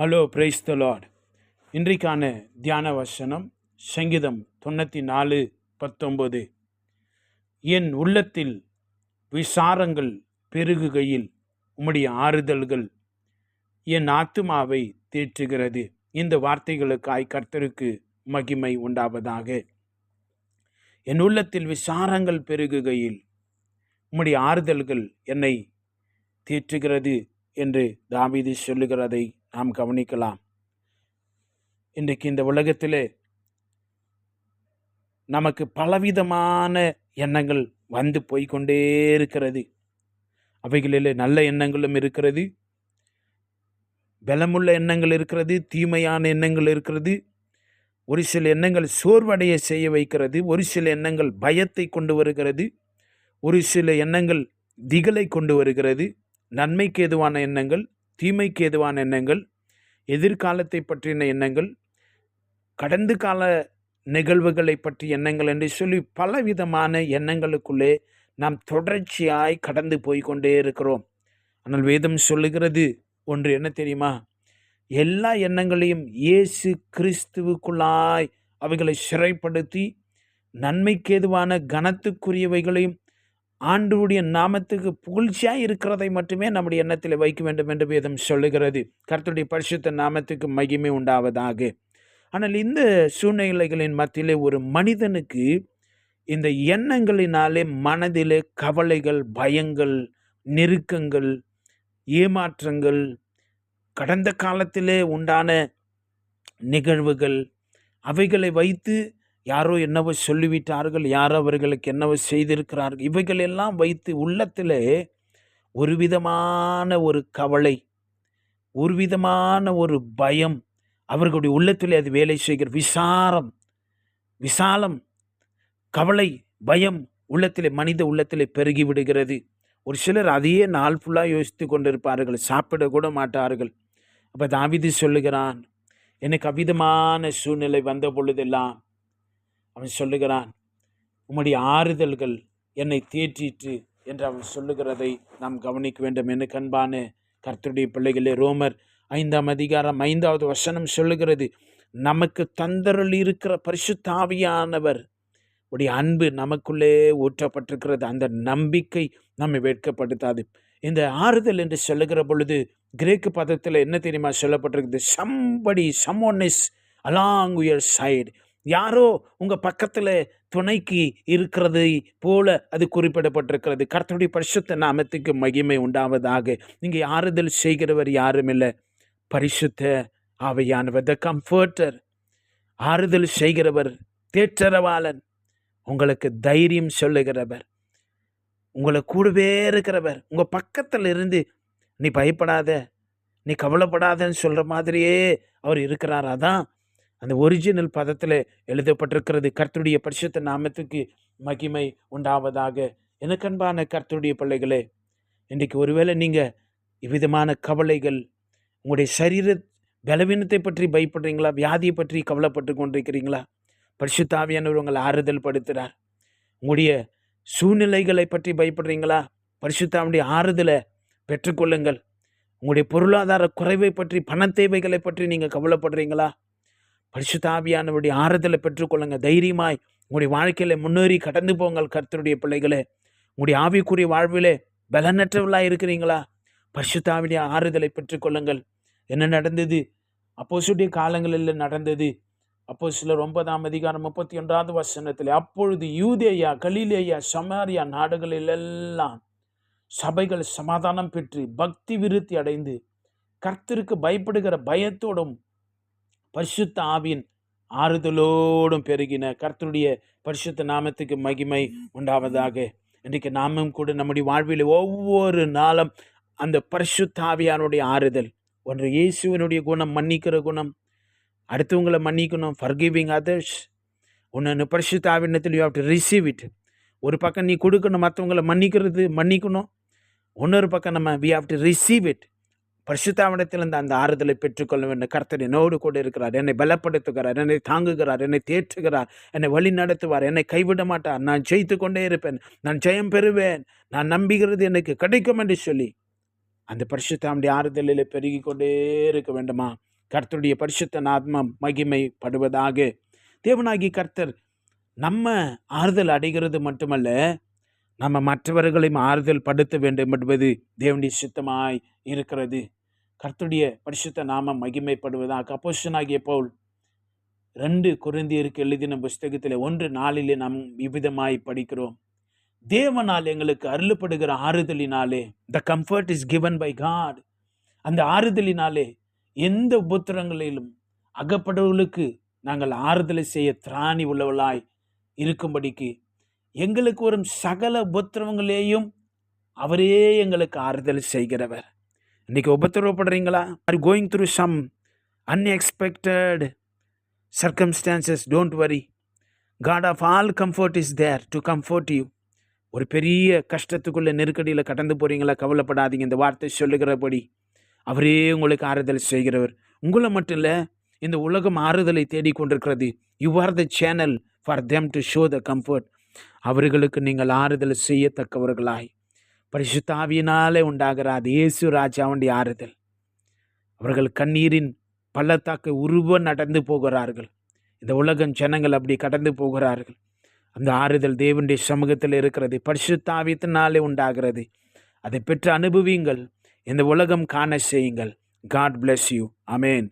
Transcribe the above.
Hello, praise the Lord. இன்றைக்கான தியான வசனம் சங்கீதம் 94:19. என் உள்ளத்தில் விசாரங்கள் பெருகுகையில் உம்முடைய ஆறுதல்கள் என் ஆத்துமாவை தேற்றுகிறது. இந்த வார்த்தைகளுக்காய் கர்த்தருக்கு மகிமை உண்டாவதாக. என் உள்ளத்தில் விசாரங்கள் பெருகுகையில் உம்முடைய ஆறுதல்கள் என்னை தேற்றுகிறது என்று தாவீது சொல்லுகிறதை நாம் கவனிக்கலாம். இன்றைக்கு இந்த உலகத்திலே நமக்கு பலவிதமான எண்ணங்கள் வந்து போய்கொண்டே இருக்கிறது. அவைகளிலே நல்ல எண்ணங்களும் இருக்கிறது, பலமுள்ள எண்ணங்கள் இருக்கிறது, தீமையான எண்ணங்கள் இருக்கிறது. ஒரு சில எண்ணங்கள் சோர்வடைய செய்ய வைக்கிறது, ஒரு சில எண்ணங்கள் பயத்தை கொண்டு வருகிறது, ஒரு சில எண்ணங்கள் திகிலை கொண்டு வருகிறது. நன்மைக்கு ஏதுவான எண்ணங்கள், தீமைக்கு ஏதுவான எண்ணங்கள், எதிர்காலத்தை பற்றின எண்ணங்கள், கடந்த கால நிகழ்வுகளை பற்றிய எண்ணங்கள் என்று சொல்லி பலவிதமான எண்ணங்களுக்குள்ளே நாம் தொடர்ச்சியாய் கடந்து போய்கொண்டே இருக்கிறோம். ஆனால் வேதம் சொல்லுகிறது ஒன்று என்ன தெரியுமா? எல்லா எண்ணங்களையும் இயேசு கிறிஸ்துவுக்குள்ளாய் அவைகளை சிறைப்படுத்தி நன்மைக்கு ஏதுவான கனத்துக்குரியவைகளையும் ஆண்டவருடைய நாமத்துக்கு புகழ்ச்சியாக இருக்கிறதை மட்டுமே நம்முடைய எண்ணத்தில் வைக்க வேண்டும் என்று வேதம் சொல்லுகிறது. கர்த்தருடைய பரிசுத்த நாமத்துக்கு மகிமை உண்டாவதாக. ஆனால் இந்த சூழ்நிலைகளின் மத்தியிலே ஒரு மனிதனுக்கு இந்த எண்ணங்களினாலே மனதிலே கவலைகள், பயங்கள், நெருக்கங்கள், ஏமாற்றங்கள், கடந்த காலத்திலே உண்டான நிகழ்வுகள், அவைகளை வைத்து யாரோ என்னவோ சொல்லிவிட்டார்கள், யாரோ அவர்களுக்கு என்னவோ செய்திருக்கிறார்கள், இவைகள் எல்லாம் வைத்து உள்ளத்தில் ஒரு விதமான ஒரு கவலை, ஒரு விதமான ஒரு பயம், அவர்களுடைய உள்ளத்தில் அது வேலை செய்கிற விசாலம், கவலை, பயம் உள்ளத்தில், மனித உள்ளத்தில் பெருகி விடுகிறது. ஒரு சிலர் அதையே நாள் ஃபுல்லாக யோசித்து கொண்டிருப்பார்கள், சாப்பிட கூட மாட்டார்கள். அப்போ தாவீது சொல்லுகிறான், எனக்கு அவ்விதமான சூழ்நிலை வந்த பொழுதெல்லாம் அவன் சொல்லுகிறான், உம்முடைய ஆறுதல்கள் என்னை தேற்றிற்று என்று அவன் சொல்லுகிறதை நாம் கவனிக்க வேண்டும். எனக்கு அன்பான கர்த்தருடைய பிள்ளைகளே, ரோமர் 5:5 வசனம் சொல்லுகிறது, நமக்கு தந்தருள் இருக்கிற பரிசுத்த ஆவியானவர் உடைய அன்பு நமக்குள்ளே ஊற்றப்பட்டிருக்கிறது. அந்த நம்பிக்கை நம்மை வெட்கப்படுத்தாது. இந்த ஆறுதல் என்று சொல்லுகிற பொழுது கிரேக்கு பதத்தில் என்ன தெரியுமா சொல்லப்பட்டிருக்குது? someone is along your side. யாரோ உங்கள் பக்கத்தில் துணைக்கு இருக்கிறது போல அது குறிப்பிடப்பட்டிருக்கிறது. கர்த்தருடைய பரிசுத்த நாமத்துக்கு மகிமை உண்டாவதாக. இங்கே ஆறுதல் செய்கிறவர் யாரும் இல்லை, பரிசுத்த ஆவியானவர், த கம்ஃபர்டர். ஆறுதல் செய்கிறவர், தேற்றரவாளன், உங்களுக்கு தைரியம் சொல்லுகிறவர், உங்களை கூடவே இருக்கிறவர், உங்கள் பக்கத்தில் இருந்து நீ பயப்படாத, நீ கவலைப்படாதன்னு சொல்கிற மாதிரியே அவர் இருக்கிறார். அதான் அந்த ஒரிஜினல் பதத்தில் எழுதப்பட்டிருக்கிறது. கர்த்தருடைய பரிசுத்த நாமத்துக்கு மகிமை உண்டாவதாக. எனக்கு அன்பான கர்த்தருடைய பிள்ளைகளே, இன்றைக்கு ஒருவேளை நீங்கள் இவ்விதமான கவலைகள், உங்களுடைய சரீர பலவீனத்தை பற்றி பயப்படுறீங்களா? வியாதியை பற்றி கவலைப்பட்டு கொண்டிருக்கிறீங்களா? பரிசுத்த ஆவியானவர் உங்களை ஆறுதல் படுத்துகிறார். உங்களுடைய சூழ்நிலைகளை பற்றி பயப்படுறீங்களா? பரிசுத்தாவுடைய ஆறுதலை பெற்றுக்கொள்ளுங்கள். உங்களுடைய பொருளாதார குறைவை பற்றி, பண தேவைகளை பற்றி நீங்கள் கவலைப்படுறீங்களா? பரிசுத்த ஆவியானவருடைய ஆறுதலை பெற்றுக்கொள்ளுங்க. தைரியமாய் உங்களுடைய வாழ்க்கையில் முன்னேறி கடந்து போங்கள். கர்த்தருடைய பிள்ளைகளே, உங்களுடைய ஆவிக்குரிய வாழ்விலே பலனற்றவர்களாக இருக்கிறீங்களா? பரிசுத்த ஆவியுடைய ஆறுதலை பெற்றுக்கொள்ளுங்கள். என்ன நடந்தது? அப்போஸ்தலருடைய காலங்களில் நடந்தது. அப்போஸ்தலர் 9:31 வசனத்தில், அப்பொழுது யூதேயா, கலிலேயா, சமாரியா நாடுகளிலெல்லாம் சபைகள் சமாதானம் பெற்று பக்தி விருத்தி அடைந்து கர்த்தருக்கு பயப்படுகிற பயத்தோடும் பரிசுத்த ஆவியின் ஆறுதலோடும் பெருகின. கர்த்தருடைய பரிசுத்த நாமத்துக்கு மகிமை உண்டாவதாக. இன்றைக்கு நாமும் கூட நம்முடைய வாழ்வில் ஒவ்வொரு நாளும் அந்த பரிசுத்த ஆவியானுடைய ஆறுதல், ஒன்று இயேசுவினுடைய குணம், மன்னிக்கிற குணம், அடுத்தவங்களை மன்னிக்கணும், ஃபர்கிவிங் அதர்ஸ். ஒன்று பரிசுத்த ஆவியினத்தில் you have to receive it. ஒரு பக்கம் நீ கொடுக்கணும், மற்றவங்களை மன்னிக்கணும். இன்னொரு பக்கம் நம்ம we have to receive it. பரிசுத்தாவிடத்தில் அந்த ஆறுதலை பெற்றுக்கொள்ள வேண்டும். கர்த்தர் என்னோடு கூட இருக்கிறார், என்னை பலப்படுத்துகிறார், என்னை தாங்குகிறார், என்னை தேற்றுகிறார், என்னை வழி நடத்துவார், என்னை கைவிட மாட்டார், நான் ஜெயித்து கொண்டே இருப்பேன், நான் ஜெயம் பெறுவேன், நான் நம்புகிறது எனக்கு கிடைக்கும் என்று சொல்லி அந்த பரிசுத்தாவுடைய ஆறுதலில் பெருகி கொண்டே இருக்க வேண்டுமா? கர்த்தருடைய பரிசுத்த நாமம் மகிமைப்படுவதாக. தேவனாகி கர்த்தர் நம்ம ஆறுதல் அடைகிறது மட்டுமல்ல, நம்ம மற்றவர்களையும் ஆறுதல் படுத்த வேண்டும் என்பது தேவனுடைய சித்தமாய் இருக்கிறது. கர்த்தருடைய பரிசுத்த நாமம் மகிமைப்படுவதாக. அப்போஸ்தலனாகிய பவுல் 2 கொரிந்தியருக்கு எழுதின புஸ்தகத்தில் 1:4 நாம் இவ்விதமாய் படிக்கிறோம். தேவனால் எங்களுக்கு அருளப்படுகிற ஆறுதலினாலே, the comfort is given by God. அந்த ஆறுதலினாலே எந்த உபத்திரங்களிலும் அகப்படுவர்களுக்கு நாங்கள் ஆறுதலை செய்ய திராணி உள்ளவளாய் இருக்கும்படிக்கு எங்களுக்கு வரும் சகல உபத்திரவங்களையும் அவரே எங்களுக்கு ஆறுதல் செய்கிறவர். இன்னைக்கு உபத்திரவப்படுறீங்களா? Are going through some unexpected circumstances, don't worry. God of all comfort is there to comfort you. ஒரு பெரிய கஷ்டத்துக்குள்ள நெருக்கடியில் கடந்து போறீங்களா? கவலைப்படாதீங்க. இந்த வார்த்தை சொல்லுகிறபடி அவரே உங்களுக்கு ஆறுதல் செய்கிறவர். உங்களை மட்டும் இல்லை, இந்த உலகம் ஆறுதலை தேடிக்கொண்டிருக்கிறது. You are the channel for them to show the comfort. அவர்களுக்கு நீங்கள் ஆறுதல் செய்யத்தக்கவர்களாய் பரிசுத்த ஆவியினாலே உண்டாகிற அது இயேசு ராஜாவுடைய ஆறுதல். அவர்கள் கண்ணீரின் பள்ளத்தாக்கை உருவ நடந்து போகிறார்கள். இந்த உலகம் ஜனங்கள் அப்படி கடந்து போகிறார்கள். அந்த ஆறுதல் தேவனுடைய சமூகத்தில் இருக்கிறது, பரிசுத்த ஆவியினாலே உண்டாகிறது. அதை பெற்று அனுபவியுங்கள். இந்த உலகம் காண செய்யுங்கள். God bless you. Amen.